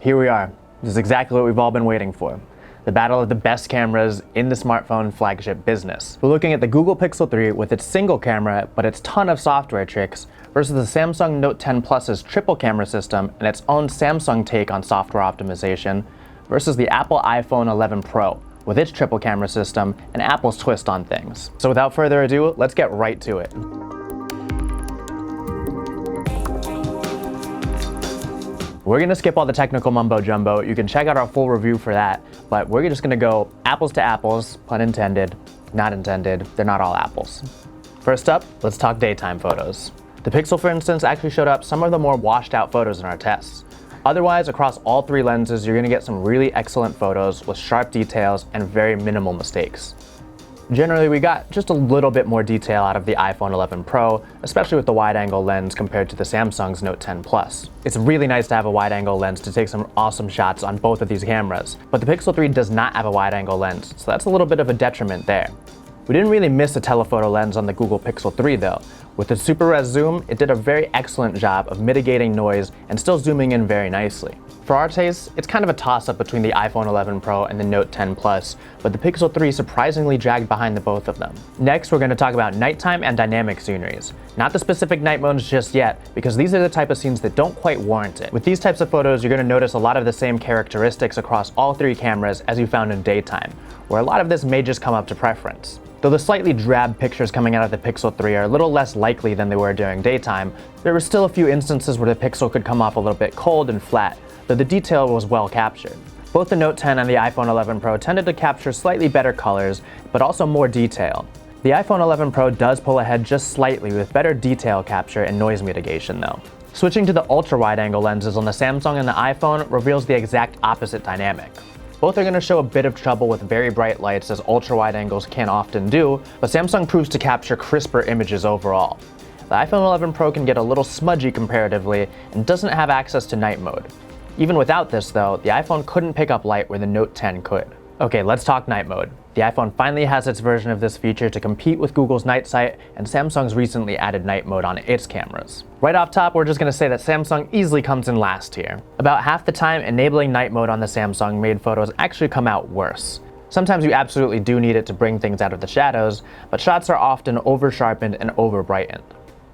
Here we are. This is exactly what we've all been waiting for. The battle of the best cameras in the smartphone flagship business. We're looking at the Google Pixel 3 with its single camera, but its ton of software tricks, versus the Samsung Note 10 Plus's triple camera system and its own Samsung take on software optimization, versus the Apple iPhone 11 Pro with its triple camera system and Apple's twist on things. So without further ado, let's get right to it. We're gonna skip all the technical mumbo jumbo. You can check out our full review for that, but we're just gonna go apples to apples, pun intended, not intended, they're not all apples. First up, let's talk daytime photos. The Pixel, for instance, actually showed up some of the more washed out photos in our tests. Otherwise, across all three lenses, you're gonna get some really excellent photos with sharp details and very minimal mistakes. Generally, we got just a little bit more detail out of the iPhone 11 Pro, especially with the wide-angle lens compared to the Samsung's Note 10 Plus. It's really nice to have a wide-angle lens to take some awesome shots on both of these cameras, but the Pixel 3 does not have a wide-angle lens, so that's a little bit of a detriment there. We didn't really miss a telephoto lens on the Google Pixel 3 though. With the super res zoom, it did a very excellent job of mitigating noise and still zooming in very nicely. For our taste, it's kind of a toss-up between the iPhone 11 Pro and the Note 10 Plus, but the Pixel 3 surprisingly dragged behind the both of them. Next, we're going to talk about nighttime and dynamic sceneries. Not the specific night modes just yet, because these are the type of scenes that don't quite warrant it. With these types of photos, you're going to notice a lot of the same characteristics across all three cameras as you found in daytime, where a lot of this may just come up to preference. Though the slightly drab pictures coming out of the Pixel 3 are a little less likely than they were during daytime, there were still a few instances where the Pixel could come off a little bit cold and flat, though the detail was well captured. Both the Note 10 and the iPhone 11 Pro tended to capture slightly better colors, but also more detail. The iPhone 11 Pro does pull ahead just slightly with better detail capture and noise mitigation though. Switching to the ultra-wide-angle lenses on the Samsung and the iPhone reveals the exact opposite dynamic. Both are going to show a bit of trouble with very bright lights, as ultra-wide angles can often do, but Samsung proves to capture crisper images overall. The iPhone 11 Pro can get a little smudgy comparatively and doesn't have access to night mode. Even without this though, the iPhone couldn't pick up light where the Note 10 could. Okay, let's talk night mode. The iPhone finally has its version of this feature to compete with Google's Night Sight, and Samsung's recently added night mode on its cameras. Right off top, we're just going to say that Samsung easily comes in last here. About half the time, enabling night mode on the Samsung made photos actually come out worse. Sometimes you absolutely do need it to bring things out of the shadows, but shots are often over-sharpened and over-brightened.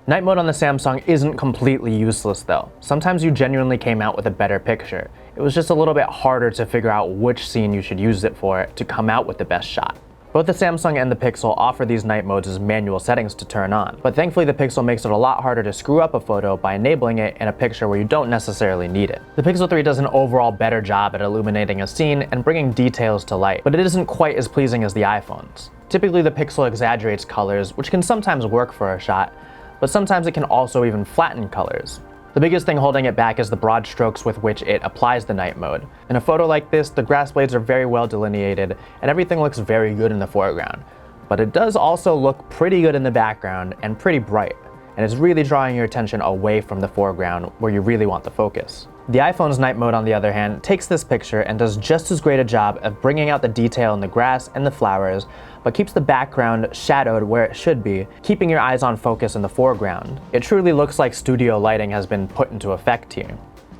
Night mode on the Samsung isn't completely useless though. Sometimes you genuinely came out with a better picture. It was just a little bit harder to figure out which scene you should use it for to come out with the best shot. Both the Samsung and the Pixel offer these night modes as manual settings to turn on, but thankfully the Pixel makes it a lot harder to screw up a photo by enabling it in a picture where you don't necessarily need it. The Pixel 3 does an overall better job at illuminating a scene and bringing details to light, but it isn't quite as pleasing as the iPhone's. Typically the Pixel exaggerates colors, which can sometimes work for a shot, but sometimes it can also even flatten colors. The biggest thing holding it back is the broad strokes with which it applies the night mode. In a photo like this, the grass blades are very well delineated and everything looks very good in the foreground. But it does also look pretty good in the background and pretty bright, and it's really drawing your attention away from the foreground where you really want the focus. The iPhone's night mode, on the other hand, takes this picture and does just as great a job of bringing out the detail in the grass and the flowers, but keeps the background shadowed where it should be, keeping your eyes on focus in the foreground. It truly looks like studio lighting has been put into effect here.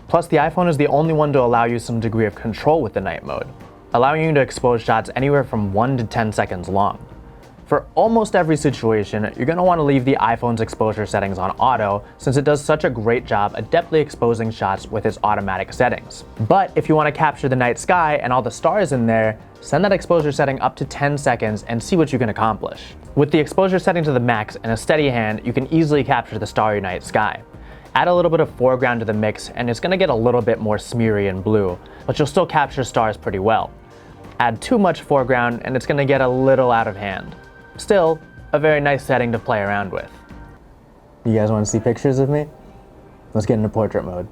Plus, the iPhone is the only one to allow you some degree of control with the night mode, allowing you to expose shots anywhere from 1 to 10 seconds long. For almost every situation, you're going to want to leave the iPhone's exposure settings on auto, since it does such a great job adeptly exposing shots with its automatic settings. But if you want to capture the night sky and all the stars in there, send that exposure setting up to 10 seconds and see what you can accomplish. With the exposure setting to the max and a steady hand, you can easily capture the starry night sky. Add a little bit of foreground to the mix and it's going to get a little bit more smeary and blue, but you'll still capture stars pretty well. Add too much foreground and it's going to get a little out of hand. Still, a very nice setting to play around with. You guys want to see pictures of me? Let's get into portrait mode.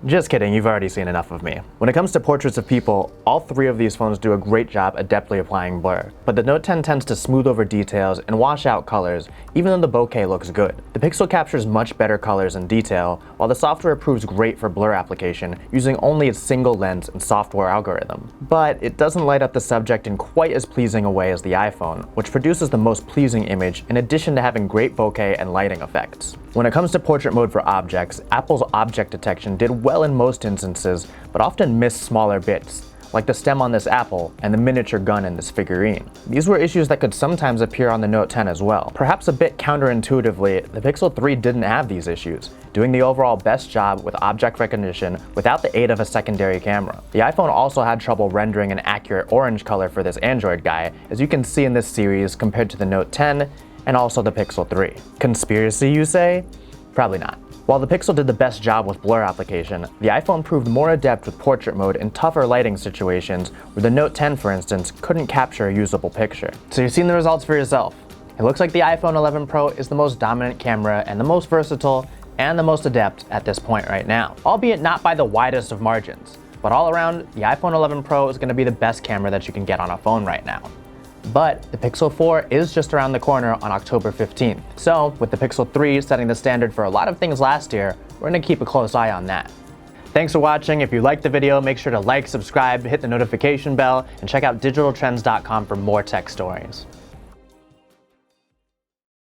Just kidding, you've already seen enough of me. When it comes to portraits of people, all three of these phones do a great job adeptly applying blur. But the Note 10 tends to smooth over details and wash out colors, even though the bokeh looks good. The Pixel captures much better colors and detail, while the software proves great for blur application, using only its single lens and software algorithm. But it doesn't light up the subject in quite as pleasing a way as the iPhone, which produces the most pleasing image in addition to having great bokeh and lighting effects. When it comes to portrait mode for objects, Apple's object detection did well in most instances, but often missed smaller bits, like the stem on this apple and the miniature gun in this figurine. These were issues that could sometimes appear on the Note 10 as well. Perhaps a bit counterintuitively, the Pixel 3 didn't have these issues, doing the overall best job with object recognition without the aid of a secondary camera. The iPhone also had trouble rendering an accurate orange color for this Android guy, as you can see in this series compared to the Note 10 and also the Pixel 3. Conspiracy, you say? Probably not. While the Pixel did the best job with blur application, the iPhone proved more adept with portrait mode in tougher lighting situations where the Note 10, for instance, couldn't capture a usable picture. So you've seen the results for yourself. It looks like the iPhone 11 Pro is the most dominant camera and the most versatile and the most adept at this point right now, albeit not by the widest of margins. But all around, the iPhone 11 Pro is going to be the best camera that you can get on a phone right now. But the Pixel 4 is just around the corner on October 15th. So with the Pixel 3 setting the standard for a lot of things last year, we're going to keep a close eye on that. Thanks for watching. If you liked the video, make sure to like, subscribe, hit the notification bell, and check out digitaltrends.com for more tech stories.